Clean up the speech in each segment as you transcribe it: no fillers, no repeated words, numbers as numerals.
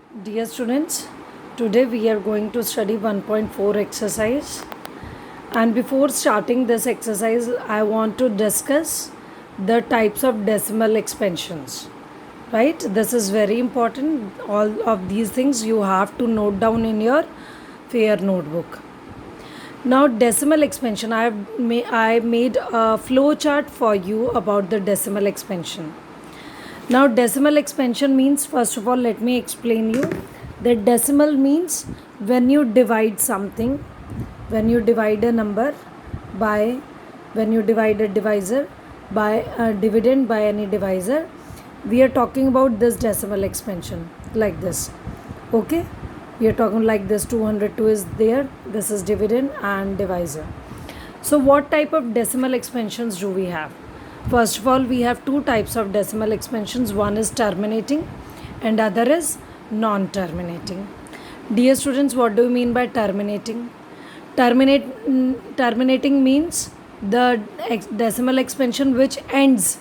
Dear students, today we are going to study 1.4 exercise. And before starting this exercise, I want to discuss the types of decimal expansions. Right? This is very important. All of these things you have to note down in your fair notebook. Now, decimal expansion. I made a flow chart for you about the decimal expansion. Now, decimal expansion means, first of all, let me explain you that decimal means when you divide something, when you divide a number by, when you divide a divisor by a dividend by any divisor, we are talking about this decimal expansion like this. Okay, we are talking like this. 202 is there, this is dividend and divisor. So, what type of decimal expansions do we have? First of all, we have two types of decimal expansions. One is terminating and other is non-terminating. Dear students, what do you mean by terminating? Terminating means the decimal expansion which ends,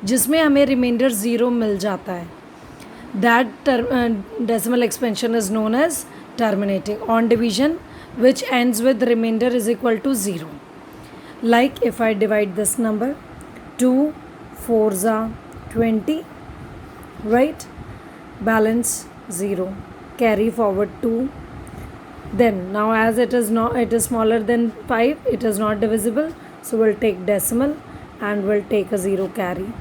जिसमें हमें reminder zero मिल जाता है. That decimal expansion is known as terminating. On division, which ends with remainder is equal to 0. Like if I divide this number, 2 4s are 20, right? Balance 0. Carry forward 2. Then now as it is smaller than 5, it is not divisible. So we'll take decimal and we'll take a 0 carry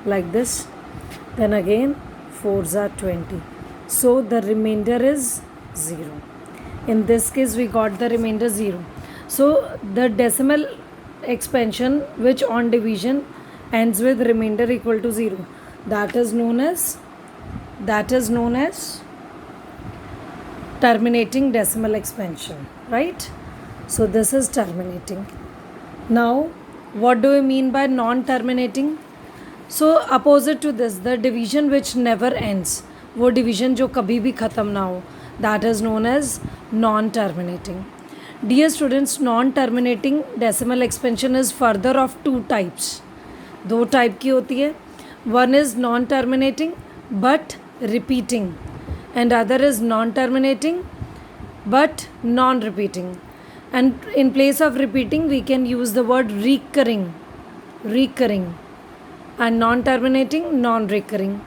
like this. Then again 4s are 20. So the remainder is 0. In this case we got the remainder 0. So the decimal expansion which on division ends with remainder equal to 0, that is known as terminating decimal expansion, right? So this is terminating. Now what do we mean by non-terminating? So opposite to this, the division which never ends, वो division जो कभी भी ख़त्म ना हो, that is known as non-terminating. Dear students, non-terminating decimal expansion is further of two types. दो type की होती है. One is non terminating but repeating and other is non terminating but non repeating. And in place of repeating, we can use the word recurring, and non-terminating, non-recurring.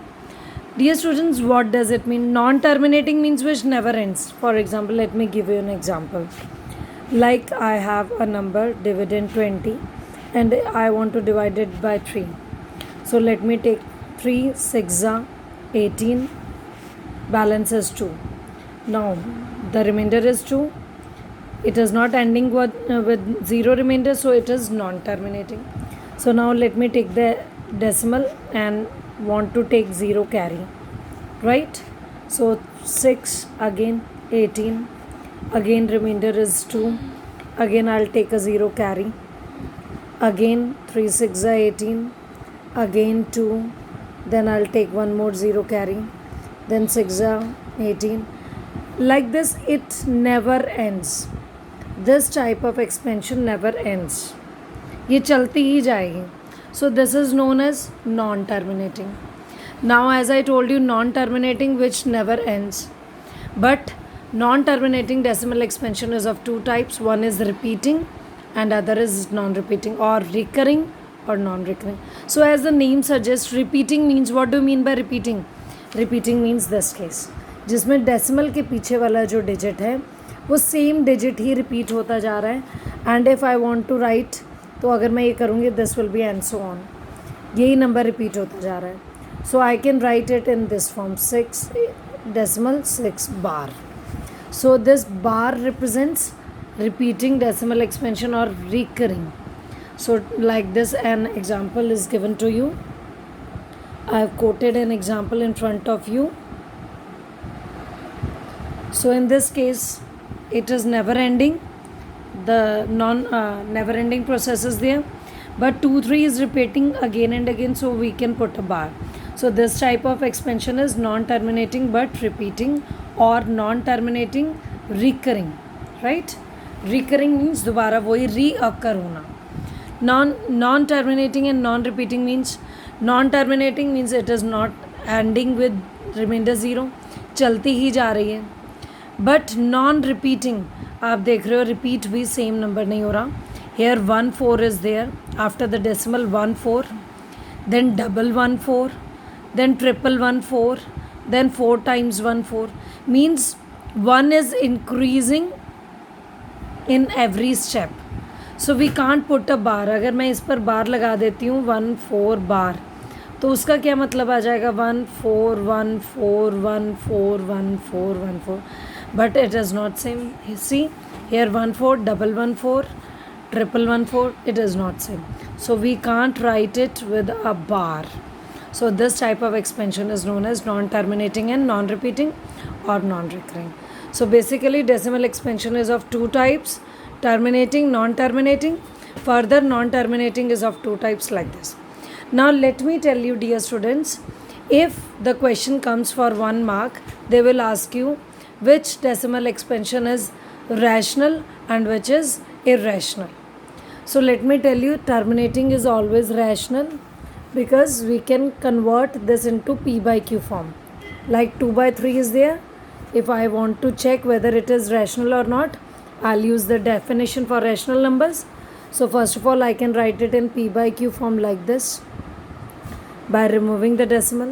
Dear students, what does it mean? Non-terminating means which never ends. For example, let me give you an example. Like I have a number, dividend 20, and I want to divide it by 3. So let me take 3 6 18, balance is 2. Now the remainder is 2. It is not ending with 0 remainder, so it is non-terminating. So now let me take the decimal and want to take 0 carry, right? So 6 again 18, again remainder is 2, again I'll take a 0 carry, again 3 6 18, again 2, then I'll take one more 0 carry, then 6 18. Like this it never ends. This type of expansion never ends. ये चलती ही जाएगी. So this is known as non-terminating. Now as I told you, non-terminating which never ends. But non-terminating decimal expansion is of two types. One is repeating and other is non-repeating, or recurring or non-recurring. So as the name suggests, repeating means, what do you mean by repeating? Repeating means this case, जिसमें decimal के पीछे वाला जो digit है वो same digit ही repeat होता जा रहा है. And if I want to write, तो अगर मैं ये करूँगी this will be and so on, यही नंबर रिपीट होता जा रहा है. So I can write it in this form 6 decimal 6 bar. So this bar represents repeating decimal expansion or recurring. So like this, an example is given to you. I have quoted an example in front of you. So in this case, it is never ending. The never ending process is there, but 2 3 is repeating again and again, so we can put a bar. So this type of expansion is non-terminating but repeating, or non-terminating recurring, right? Recurring means दोबारा वही reoccur होना. Non-terminating and non-repeating means, non-terminating means it is not ending with remainder 0. चलती ही जा रही है. But non repeating, आप देख रहे हो रिपीट भी सेम नंबर नहीं हो रहा. Here 1 4 is there after the decimal 1 4, then double 1 4, then triple 1 4, then 4 times 1 4, means 1 is increasing in every step. So we can't put a bar. अगर मैं इस पर बार लगा देती हूँ 1 4 बार, तो उसका क्या मतलब आ जाएगा 1 4 1 4 1 4 1 4 1 4, but it is not same. See here 1 4 double 1 4 triple 1 4, it is not same, so we can't write it with a bar. So this type of expansion is known as non-terminating and non-repeating or non-recurring. So basically decimal expansion is of two types: terminating, non-terminating. Further, non-terminating is of two types like this. Now let me tell you, dear students, if the question comes for 1 mark, they will ask you which decimal expansion is rational and which is irrational. So let me tell you, terminating is always rational, because we can convert this into p by q form. Like 2 by 3 is there. If I want to check whether it is rational or not, I'll use the definition for rational numbers. So first of all, I can write it in p by q form like this by removing the decimal.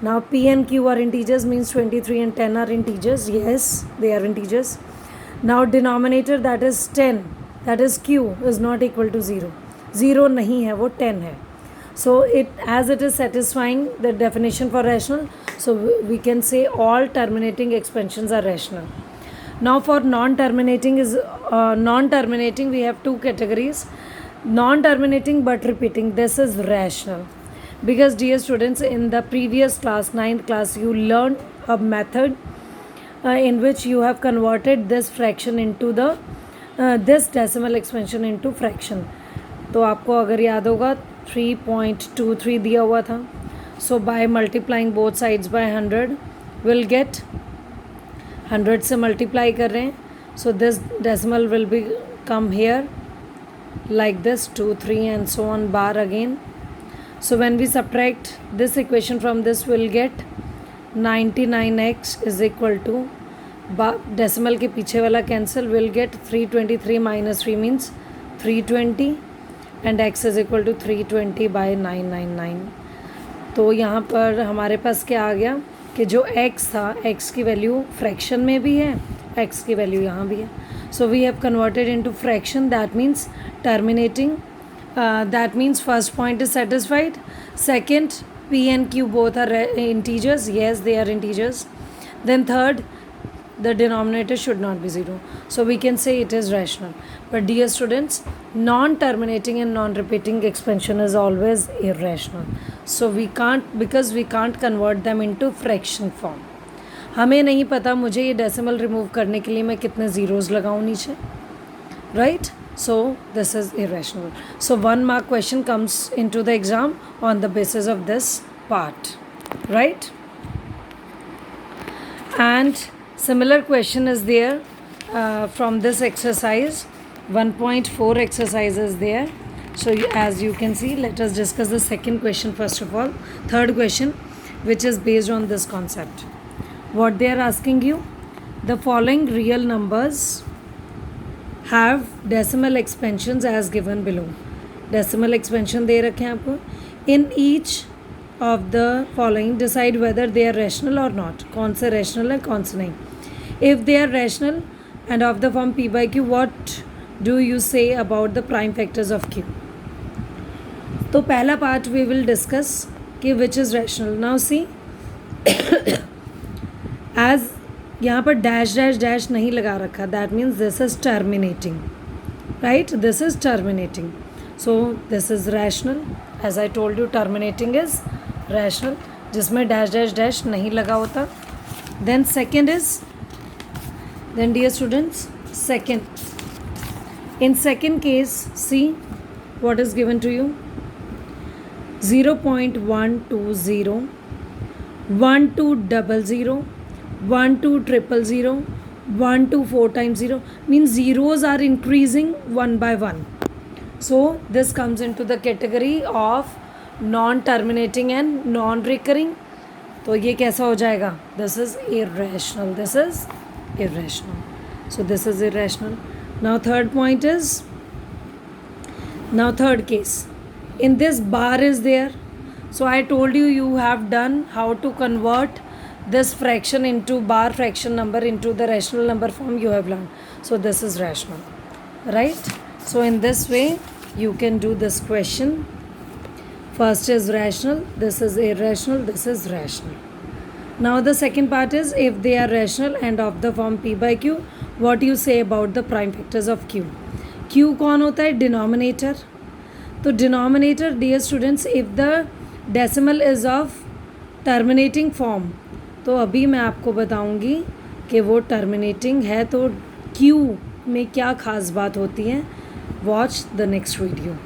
Now p and q are integers, means 23 and 10 are integers. Yes, they are integers. Now denominator, that is 10, that is q, is not equal to 0. 0 नहीं है, वो 10 है. So as it is satisfying the definition for rational, so we can say all terminating expansions are rational. Now for non-terminating we have two categories: non-terminating but repeating. This is rational, because dear students, in the previous class, 9th class, you learned a method in which you have converted this fraction into the this decimal expansion into fraction. तो आपको अगर याद होगा 3.23 दिया हुआ था. So by multiplying both sides by 100 will get 100 से multiply कर रहे हैं. So this decimal will be come here like this 2 3 and so on bar again. So when we subtract this equation from this, we'll get 99x is equal to decimal के पीछे वाला cancel, will get 323 minus 3 means 320 and x is equal to 320 by 999. तो यहाँ पर हमारे पास क्या आ गया कि जो x था, x की वैल्यू फ्रैक्शन में भी है, x की वैल्यू यहाँ भी है. So we have converted into fraction. That means terminating. That means first point is satisfied. Second, p and q both are integers. Yes, they are integers. Then third, the denominator should not be 0. So we can say it is rational. But dear students, non-terminating and non-repeating expansion is always irrational. So we can't, because we can't convert them into fraction form. हमें नहीं पता मुझे ये decimal remove करने के लिए मैं कितने ज़ीरोज़ लगाऊँ नीचे, right? So this is irrational. So 1 mark question comes into the exam on the basis of this part, right? And similar question is there from this exercise. 1.4 exercise is there. So as you can see, let us discuss the second question first of all. Third question, which is based on this concept. What they are asking you: the following real numbers have decimal expansions as given below. Decimal expansion दे रखे हैं आपको. In each of the following, decide whether they are rational or not. कौन से rational है, कौन से नहीं. If they are rational and of the form p by q, what do you say about the prime factors of q? तो पहला part we will discuss कि which is rational. Now see, as यहाँ पर dash dash dash नहीं लगा रखा, that means this is terminating, right? This is terminating. So this is rational. As I told you, terminating is rational, जिसमें dash dash dash नहीं लगा होता. Then second is, then dear students, second, in second case see what is given to you: 0.120, 1200, 12000, 124 times 0, means zeros are increasing one by one. So this comes into the category of non-terminating and non-recurring. तो ये कैसा हो जाएगा? This is irrational, this is irrational. So this is irrational. Now third point is, now third case. In this bar is there. So I told you, you have done how to convert this fraction into bar fraction number into the rational number form you have learned. So this is rational, right? So in this way you can do this question. First is rational, this is irrational, this is rational. Now the second part is, if they are rational and of the form p by q, what you say about the prime factors of q. q कौन होता है? Denominator. तो denominator, dear students, if the decimal is of terminating form, तो अभी मैं आपको बताऊंगी कि वो टर्मिनेटिंग है, तो q में क्या ख़ास बात होती है. Watch the next video.